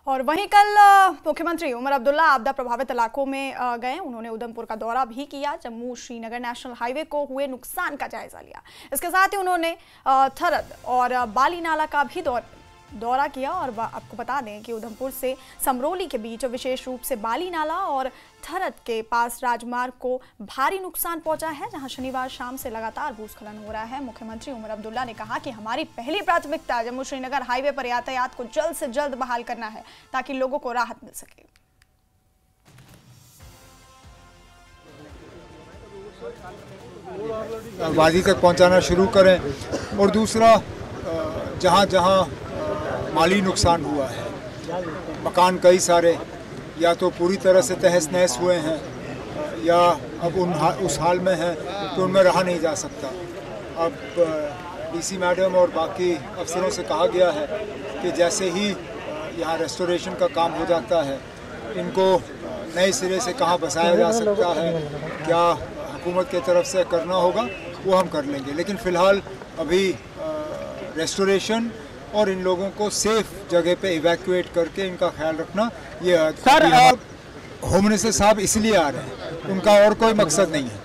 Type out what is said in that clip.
और वहीं कल मुख्यमंत्री उमर अब्दुल्ला आपदा प्रभावित इलाकों में गए। उन्होंने उधमपुर का दौरा भी किया, जम्मू श्रीनगर नेशनल हाईवे को हुए नुकसान का जायजा लिया। इसके साथ ही उन्होंने थरद और बाली नाला का भी दौरा किया। और आपको बता दें कि उधमपुर से समरोली के बीच विशेष रूप से बाली नाला और थरद के पास राजमार्ग को भारी नुकसान पहुंचा है, जहां शनिवार शाम से लगातार भूस्खलन हो रहा है। मुख्यमंत्री उमर अब्दुल्ला ने कहा कि हमारी पहली प्राथमिकता जम्मू श्रीनगर हाईवे पर यातायात को जल्द से जल्द बहाल करना है, ताकि लोगों को राहत मिल सके। वादी तक पहुंचाना शुरू करें। और दूसरा, जहां जहां माली नुकसान हुआ है, मकान कई सारे या तो पूरी तरह से तहस नहस हुए हैं या अब उस हाल में हैं तो उनमें रहा नहीं जा सकता। अब डीसी मैडम और बाकी अफसरों से कहा गया है कि जैसे ही यहाँ रेस्टोरेशन का काम हो जाता है, इनको नए सिरे से कहाँ बसाया जा सकता है, क्या हुकूमत की तरफ से करना होगा, वो हम कर लेंगे। लेकिन फ़िलहाल अभी रेस्टोरेशन और इन लोगों को सेफ जगह पे इवैक्यूएट करके इनका ख्याल रखना, ये सर होम मिनिस्टर साहब इसलिए आ रहे हैं, उनका और कोई मकसद नहीं है।